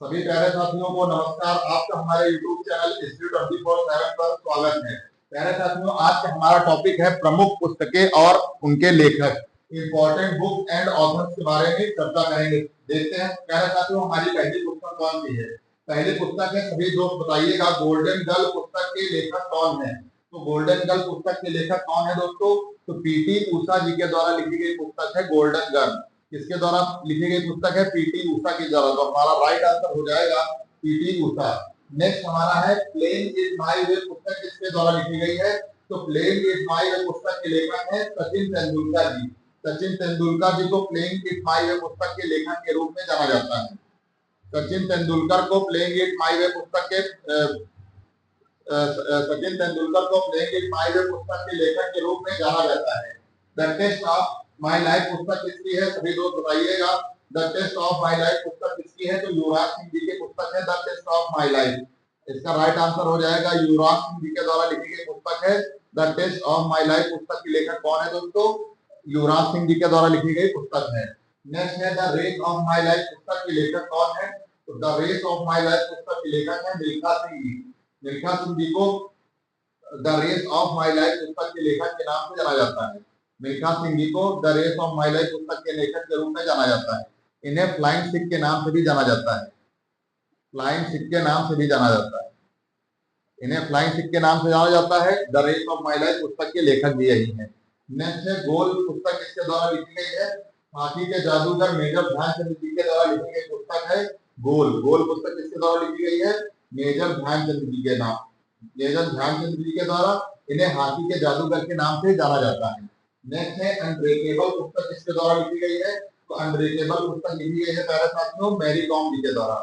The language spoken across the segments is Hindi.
सभी प्यारे साथियों को नमस्कार। आपका हमारे YouTube चैनल हिस्ट्री 24/7 पर स्वागत है। प्यारे साथियों, आज का हमारा टॉपिक है प्रमुख पुस्तकें और उनके लेखक। इंपॉर्टेंट बुक एंड ऑथर्स के बारे में चर्चा करेंगे। देखते हैं प्यारे साथियों, हमारी पहली पुस्तक कौन सी है। पहली पुस्तक है, सभी दोस्त बताइएगा, गोल्डन गर्ल पुस्तक के लेखक कौन है। तो गोल्डन गर्ल पुस्तक के लेखक कौन है दोस्तों? तो पीटी उषा जी के द्वारा लिखी गई पुस्तक है गोल्डन गर्ल। किसके द्वारा लिखी गई पुस्तक है? पीटी उषा के द्वारा। तो हमारा राइट आंसर हो जाएगा पीटी उषा। नेक्स्ट हमारा है प्लेइंग इज माय वे पुस्तक किसके द्वारा लिखी गई है? तो प्लेइंग इज माय वे पुस्तक के लेखक है सचिन तेंदुलकर जी। सचिन तेंदुलकर जी को प्लेइंग इज माय वे पुस्तक के लेखक के रूप में जाना जाता है। सचिन तेंदुलकर को प्लेइंग इज माय वे पुस्तक के सचिन तेंदुलकर को प्लेइंग इज माय वे पुस्तक के लेखक के रूप में जाना जाता है। The test of my life पुस्तक किसकी है? सभी दोस्त बताइएगा। The test of my life पुस्तक किसकी है? तो युवराज सिंह जी की पुस्तक है the test of my life. इसका राइट आंसर हो जाएगा युवराज सिंह जी के द्वारा लिखी गई पुस्तक है the test of my life. पुस्तक के लेखक कौन है दोस्तों? युवराज सिंह जी के द्वारा लिखी गई पुस्तक है। नेक्स्ट है the race of my life पुस्तक के लेखक कौन है? तो the race of my life पुस्तक के लेखक है मिल्खा सिंह जी। मिल्खा सिंह जी को the race of my life पुस्तक के लेखक के नाम से जाना जाता है। मिल्खा सिंह जी को the race of my life पुस्तक के लेखक के रूप में जाना जाता है। इन्हें फ्लाइंग सिख के नाम से भी जाना जाता है। फ्लाइंग सिख के नाम से भी जाना जाता है। इन्हें फ्लाइंग सिख के नाम से जाना जाता है। The race of my life पुस्तक के लेखक भी यही है। नेक्स्ट है गोल पुस्तक किसके द्वारा लिखी गई है? हॉकी के जादूगर मेजर ध्यानचंद जी के द्वारा लिखी गई पुस्तक है गोल। गोल पुस्तक किसके द्वारा लिखी गई है? मेजर ध्यानचंद जी के नाम, मेजर ध्यानचंद जी के द्वारा। इन्हें हॉकी के जादूगर के नाम से जाना जाता है। नेक्स्ट है अनब्रेकेबल पुस्तक किसके द्वारा लिखी गई है? तो अनब्रेकेबल पुस्तक लिखी गई है प्यारे साथियों मैरी कॉम जी के द्वारा।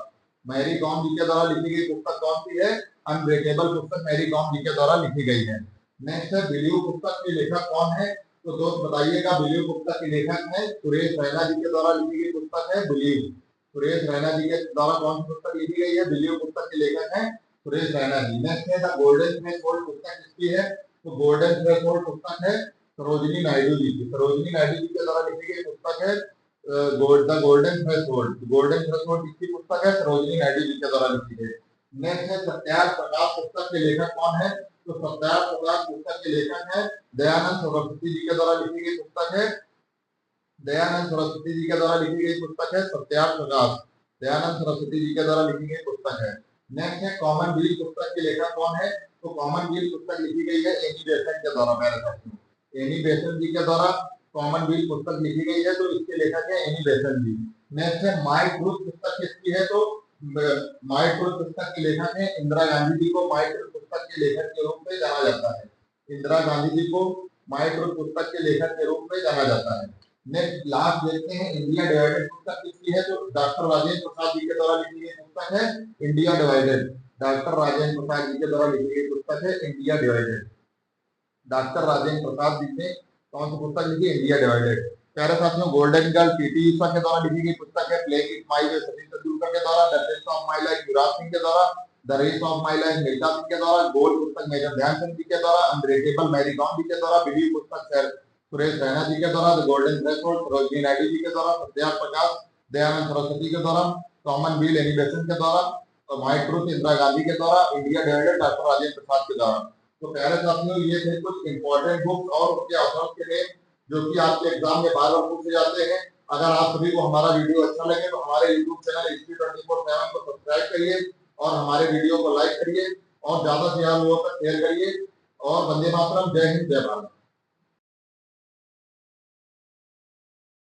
मैरी कॉम जी के द्वारा लिखी गई पुस्तक कौन सी है? अनब्रेकेबल पुस्तक मैरी कॉम जी के द्वारा लिखी गई है। नेक्स्ट है बिलीव पुस्तक के लेखक कौन है? तो दोस्त बताइएगा, बिलीव पुस्तक के लेखक है सुरेश रैना जी के द्वारा लिखी गई पुस्तक है बिलीव। सुरेश रैना जी के द्वारा कौन सी पुस्तक लिखी गई है? बिलीव पुस्तक के लेखक है सुरेश रैना जी। नेक्स्ट है द गोल्डन थ्रेशोल्ड पुस्तक किसकी है? तो गोल्डन थ्रेशोल्ड पुस्तक है सरोजिनी नायडू जी की। सरोजिनी नायडू जी के द्वारा लिखी गई पुस्तक है the golden threshold. Golden threshold किसकी पुस्तक है? सरोजिनी नायडू जी के द्वारा लिखी गई। नेक्स्ट है सत्याग्रह प्रकाश पुस्तक के लेखक कौन है? तो सत्याग्रह प्रकाश पुस्तक के लेखक है दयानंद सरस्वती जी के द्वारा लिखी गई पुस्तक है। दयानंद सरस्वती जी के द्वारा लिखी गई पुस्तक है सत्याग्रह प्रकाश। दयानंद सरस्वती जी के द्वारा लिखी गई पुस्तक है। नेक्स्ट है कॉमनवेल्थ पुस्तक के लेखक कौन है? तो कॉमनवेल्थ पुस्तक लिखी गई है एनी बेसेंट के द्वारा। मेरे साथियों, एनी बेसेंट जी के द्वारा कॉमनवेल्थ पुस्तक लिखी गई है, तो इसके लेखक है एनी बेसेंट जी। नेक्स्ट है माय ट्रूथ पुस्तक किसकी है? तो माय ट्रूथ पुस्तक के लेखक है इंदिरा गांधी जी को माय ट्रूथ पुस्तक के लेखक के रूप में जाना जाता है। इंदिरा गांधी जी को माय ट्रूथ पुस्तक के लेखक के रूप में जाना जाता है। नेक्स्ट लास्ट देखते हैं इंडिया डिवाइडेड पुस्तक किसकी है? तो डॉक्टर राजेंद्र प्रसाद जी के द्वारा लिखी गई पुस्तक है India divided. Doctor Rajendra Prasad ji के द्वारा लिखी गई पुस्तक है India divided. Doctor Rajendra Prasad ji ने कौन सी पुस्तक लिखी? India divided. प्यारे साथियों, गोल्डन गर्ल पीटी उषा के द्वारा लिखी गई पुस्तक है playing it my way Sachin Tendulkar के द्वारा। The test of my life Yuvraj Singh के द्वारा। The race of my life Milkha Singh के द्वारा। गोल पुस्तक मेजर ध्यानचंद जी के द्वारा। अनब्रेकेबल मैरी कॉम जी के द्वारा। बिलीव पुस्तक सुरेश रैना जी के द्वारा। The golden threshold Sarojini Naidu ji के द्वारा। सत्याग्रह प्रकाश दयानंद सरस्वती के द्वारा। कॉमनवेल्थ एनी बेसेंट के द्वारा। और माय ट्रूथ इंदिरा गांधी के द्वारा। India divided doctor Rajendra Prasad के द्वारा। तो प्यारे साथियों, ये थे कुछ इंपॉर्टेंट बुक्स और उसके ऑथर्स के नेम जो कि आपके एग्जाम में बार बार पूछे जाते हैं। अगर आप सभी को हमारा वीडियो अच्छा लगे तो हमारे यूट्यूब चैनल हिस्ट्री 24/7 को सब्सक्राइब करिए और हमारे वीडियो को लाइक करिए और ज्यादा से ज्यादा लोगों तक शेयर करिए। और वंदे मातरम। जय हिंद, जय भारत।